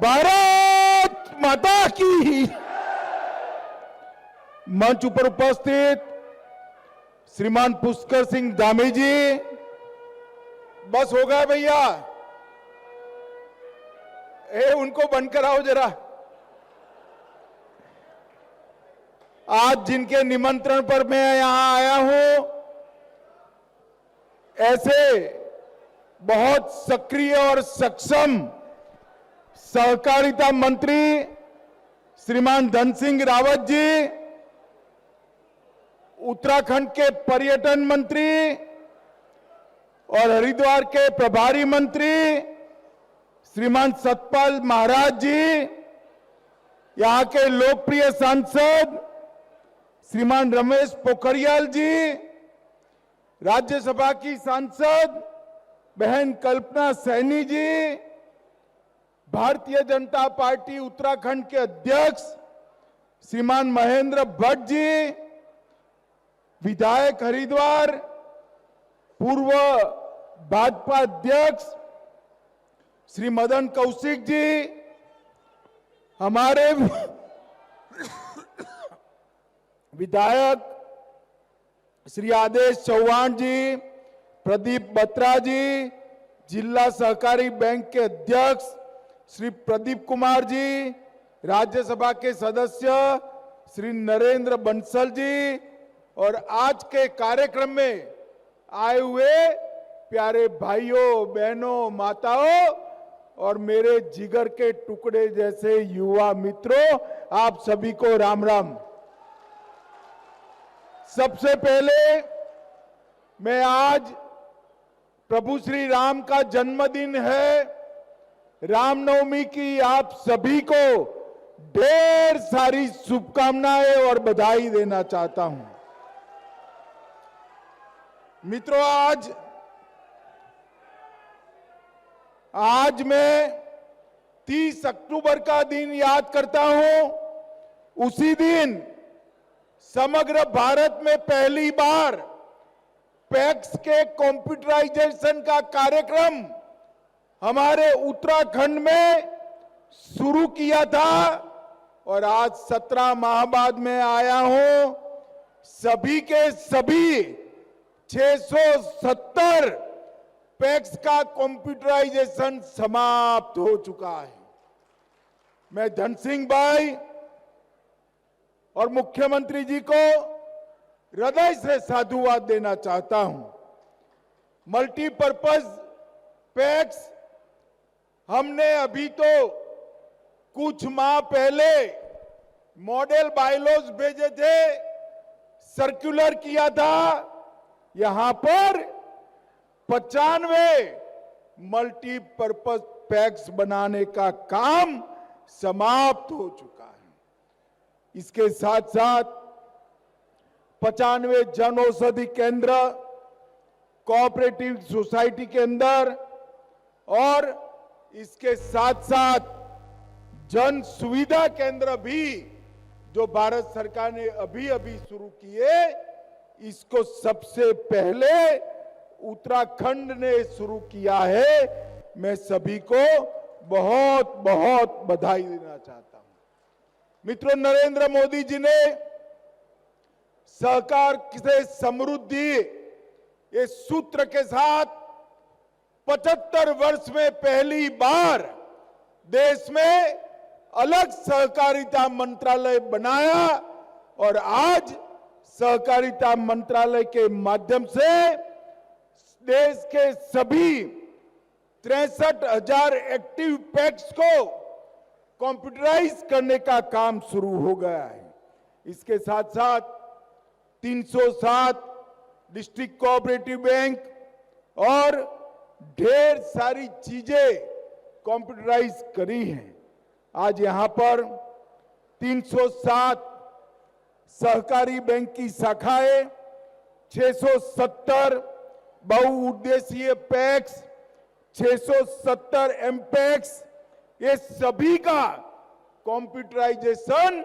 भारत माता की। मंच पर उपस्थित श्रीमान पुष्कर सिंह धामी जी, बस हो गया भैया, उनको बंद कराओ जरा। आज जिनके निमंत्रण पर मैं यहां आया हूं, ऐसे बहुत सक्रिय और सक्षम सहकारिता मंत्री श्रीमान धन सिंह रावत जी, उत्तराखंड के पर्यटन मंत्री और हरिद्वार के प्रभारी मंत्री श्रीमान सतपाल महाराज जी, यहां के लोकप्रिय सांसद श्रीमान रमेश पोखरियाल जी, राज्यसभा की सांसद बहन कल्पना सैनी जी, भारतीय जनता पार्टी उत्तराखंड के अध्यक्ष श्रीमान महेंद्र भट्ट जी, विधायक हरिद्वार, पूर्व भाजपा अध्यक्ष श्री मदन कौशिक जी, हमारे विधायक श्री आदेश चौहान जी, प्रदीप बत्रा जी, जिला सहकारी बैंक के अध्यक्ष श्री प्रदीप कुमार जी, राज्यसभा के सदस्य श्री नरेंद्र बंसल जी और आज के कार्यक्रम में आए हुए प्यारे भाइयों बहनों माताओं और मेरे जिगर के टुकड़े जैसे युवा मित्रों, आप सभी को राम राम। सबसे पहले मैं आज प्रभु श्री राम का जन्मदिन है, रामनवमी की आप सभी को ढेर सारी शुभकामनाएं और बधाई देना चाहता हूं। मित्रों, आज मैं 30 अक्टूबर का दिन याद करता हूं। उसी दिन समग्र भारत में पहली बार पैक्स के कंप्यूटराइजेशन का कार्यक्रम हमारे उत्तराखंड में शुरू किया था और आज 17 माह बाद मैं आया हूं। सभी के सभी 670 पैक्स का कंप्यूटराइजेशन समाप्त हो चुका है। मैं धन सिंह भाई और मुख्यमंत्री जी को हृदय से साधुवाद देना चाहता हूं। मल्टीपर्पज पैक्स हमने अभी तो कुछ माह पहले मॉडल बायलॉज भेजे थे, सर्कुलर किया था। यहां पर 95 मल्टीपर्पज पैक्स बनाने का काम समाप्त हो चुका है। इसके साथ साथ 95 जन औषधि केंद्र कोऑपरेटिव सोसाइटी के अंदर और इसके साथ साथ जन सुविधा केंद्र भी जो भारत सरकार ने अभी अभी शुरू किए, इसको सबसे पहले उत्तराखंड ने शुरू किया है। मैं सभी को बहुत बहुत बधाई देना चाहता हूं। मित्रों, नरेंद्र मोदी जी ने सहकार से समृद्धि ये सूत्र के साथ 75 वर्ष में पहली बार देश में अलग सहकारिता मंत्रालय बनाया और आज सहकारिता मंत्रालय के माध्यम से देश के सभी 63,000 एक्टिव पैक्स को कंप्यूटराइज करने का काम शुरू हो गया है। इसके साथ साथ 307 डिस्ट्रिक्ट कोऑपरेटिव बैंक और ढेर सारी चीजें कंप्यूटराइज करी हैं। आज यहां पर 307 सहकारी बैंक की शाखाएं, 670 बहुउद्देशीय पैक्स, 670 एमपैक्स, ये सभी का कंप्यूटराइजेशन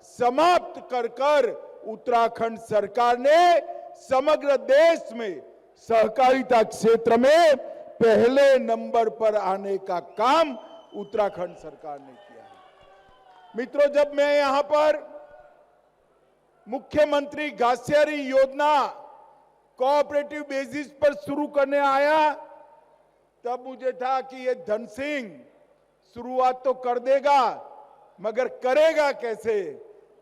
समाप्त कर उत्तराखंड सरकार ने समग्र देश में सहकारिता क्षेत्र में पहले नंबर पर आने का काम उत्तराखंड सरकार ने किया है। मित्रों, जब मैं यहां पर मुख्यमंत्री घासियारी योजना कोऑपरेटिव बेसिस पर शुरू करने आया, तब मुझे था कि ये धन सिंह शुरुआत तो कर देगा, मगर करेगा कैसे।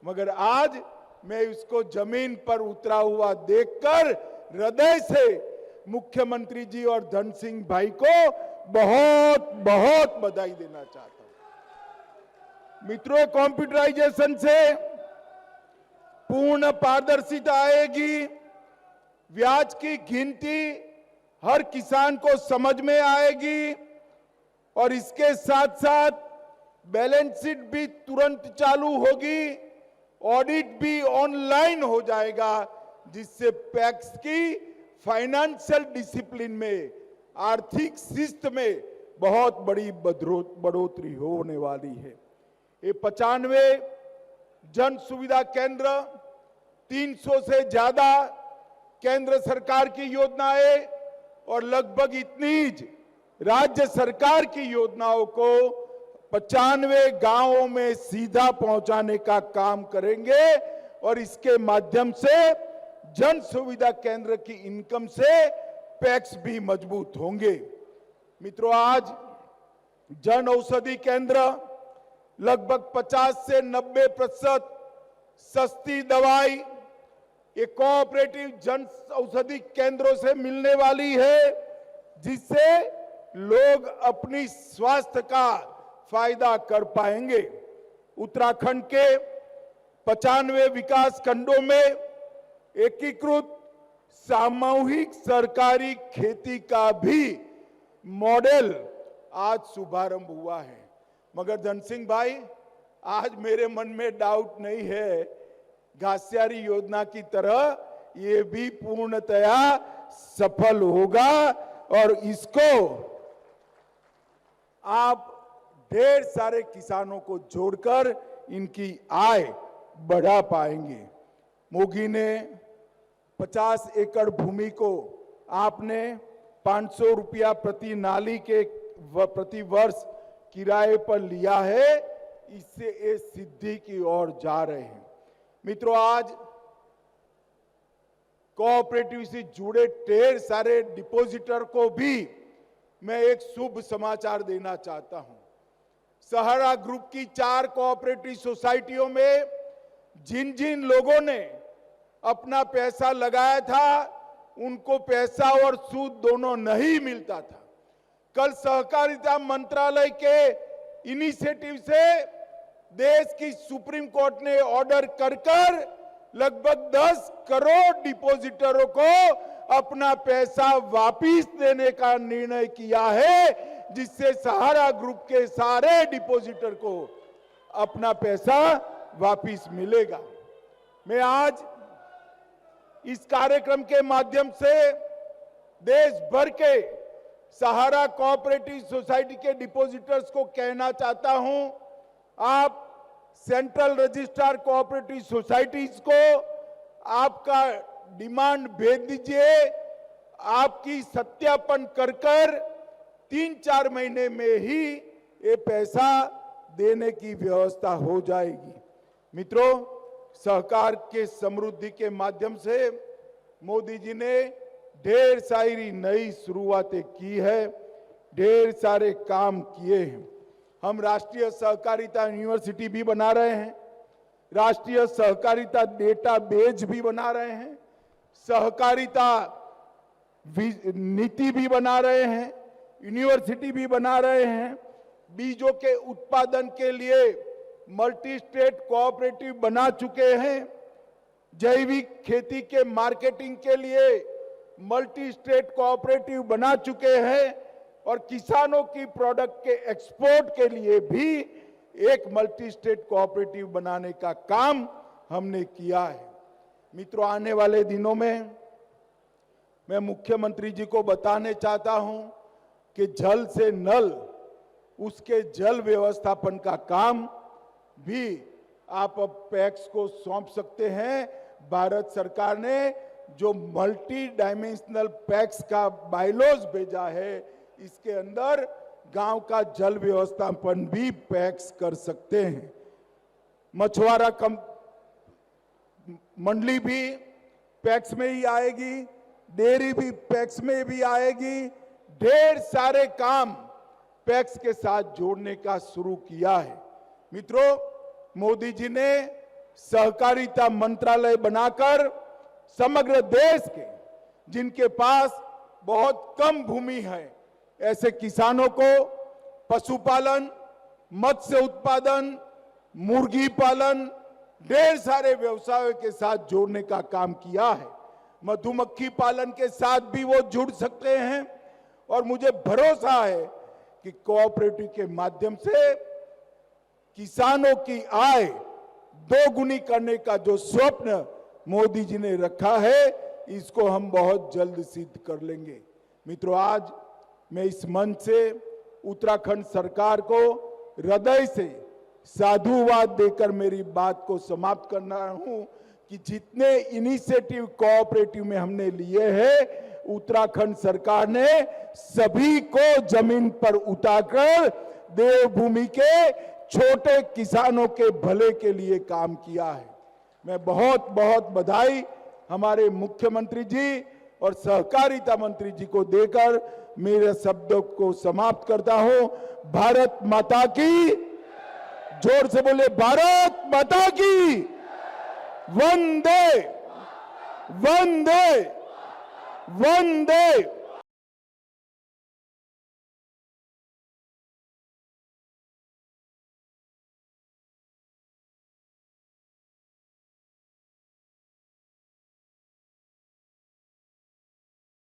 मगर आज मैं इसको जमीन पर उतरा हुआ देखकर हृदय से मुख्यमंत्री जी और धन सिंह भाई को बहुत बहुत बधाई देना चाहता हूं। मित्रों, कंप्यूटराइजेशन से पूर्ण पारदर्शिता आएगी, ब्याज की गिनती हर किसान को समझ में आएगी और इसके साथ साथ बैलेंस शीट भी तुरंत चालू होगी, ऑडिट भी ऑनलाइन हो जाएगा, जिससे पैक्स की फाइनेंशियल डिसिप्लिन में, आर्थिक शिस्त में बहुत बड़ी बढ़ोतरी होने वाली है। ये 95 जन सुविधा केंद्र, 300 से ज्यादा केंद्र सरकार की योजनाएं और लगभग इतनी राज्य सरकार की योजनाओं को 95 गांवों में सीधा पहुंचाने का काम करेंगे और इसके माध्यम से जन सुविधा केंद्र की इनकम से पैक्स भी मजबूत होंगे। मित्रों, आज जन औषधि केंद्र लगभग 50 से 90% सस्ती दवाई ये कोऑपरेटिव जन औषधि केंद्रों से मिलने वाली है, जिससे लोग अपनी स्वास्थ्य का फायदा कर पाएंगे। उत्तराखंड के 95 विकास खंडों में एकीकृत सामूहिक सरकारी खेती का भी मॉडल आज शुभारंभ हुआ है। मगर धन सिंह भाई, आज मेरे मन में डाउट नहीं है, घासियारी योजना की तरह ये भी पूर्णतया सफल होगा और इसको आप ढेर सारे किसानों को जोड़कर इनकी आय बढ़ा पाएंगे। मोगी ने 50 एकड़ भूमि को आपने 500 रुपया प्रति नाली के प्रति वर्ष किराए पर लिया है, इससे ये सिद्धि की ओर जा रहे हैं। मित्रों, आज कोऑपरेटिव से जुड़े ढेर सारे डिपॉजिटर को भी मैं एक शुभ समाचार देना चाहता हूं। सहारा ग्रुप की 4 कोऑपरेटिव सोसाइटियों में जिन जिन लोगों ने अपना पैसा लगाया था, उनको पैसा और सूद दोनों नहीं मिलता था। कल सहकारिता मंत्रालय के इनिशिएटिव से देश की सुप्रीम कोर्ट ने ऑर्डर कर लगभग 10 करोड़ डिपॉजिटरों को अपना पैसा वापस देने का निर्णय किया है, जिससे सहारा ग्रुप के सारे डिपॉजिटर को अपना पैसा वापस मिलेगा। मैं आज इस कार्यक्रम के माध्यम से देश भर के सहारा कोऑपरेटिव सोसाइटी के डिपॉजिटर्स को कहना चाहता हूं, आप सेंट्रल रजिस्ट्रार कोऑपरेटिव सोसाइटीज को आपका डिमांड भेज दीजिए। आपकी सत्यापन कर 3-4 महीने में ही ये पैसा देने की व्यवस्था हो जाएगी। मित्रों, सहकार के समृद्धि के माध्यम से मोदी जी ने ढेर सारी नई शुरुआतें की है, ढेर सारे काम किए हैं। हम राष्ट्रीय सहकारिता यूनिवर्सिटी भी बना रहे हैं, राष्ट्रीय सहकारिता डेटाबेस भी बना रहे हैं, सहकारिता नीति भी बना रहे हैं, यूनिवर्सिटी भी बना रहे हैं, बीजों के उत्पादन के लिए मल्टी स्टेट कोऑपरेटिव बना चुके हैं, जैविक खेती के मार्केटिंग के लिए मल्टी स्टेट कोऑपरेटिव बना चुके हैं और किसानों की प्रोडक्ट के एक्सपोर्ट के लिए भी एक मल्टी स्टेट कोऑपरेटिव बनाने का काम हमने किया है। मित्रों, आने वाले दिनों में मैं मुख्यमंत्री जी को बताने चाहता हूं कि जल से नल, उसके जल व्यवस्थापन का काम भी आप अब पैक्स को सौंप सकते हैं। भारत सरकार ने जो मल्टी डायमेंशनल पैक्स का बायलॉज भेजा है, इसके अंदर गांव का जल व्यवस्थापन भी पैक्स कर सकते हैं। मछुआरा मंडली भी पैक्स में ही आएगी, डेयरी भी पैक्स में भी आएगी। ढेर सारे काम पैक्स के साथ जोड़ने का शुरू किया है। मित्रों, मोदी जी ने सहकारिता मंत्रालय बनाकर समग्र देश के जिनके पास बहुत कम भूमि है ऐसे किसानों को पशुपालन, मत्स्य उत्पादन, मुर्गी पालन, ढेर सारे व्यवसायों के साथ जोड़ने का काम किया है। मधुमक्खी पालन के साथ भी वो जुड़ सकते हैं और मुझे भरोसा है कि कोऑपरेटिव के माध्यम से किसानों की आय दोगुनी करने का जो स्वप्न मोदी जी ने रखा है, इसको हम बहुत जल्द सिद्ध कर लेंगे। मित्रों, आज मैं इस मंच से उत्तराखंड सरकार को हृदय से साधुवाद देकर मेरी बात को समाप्त करना हूं कि जितने इनिशिएटिव कोऑपरेटिव में हमने लिए हैं, उत्तराखंड सरकार ने सभी को जमीन पर उतारकर देवभूमि के छोटे किसानों के भले के लिए काम किया है। मैं बहुत बहुत बधाई हमारे मुख्यमंत्री जी और सहकारिता मंत्री जी को देकर मेरे शब्दों को समाप्त करता हूं। भारत माता की, जोर से बोले, भारत माता की। वंदे वंदे वंदे।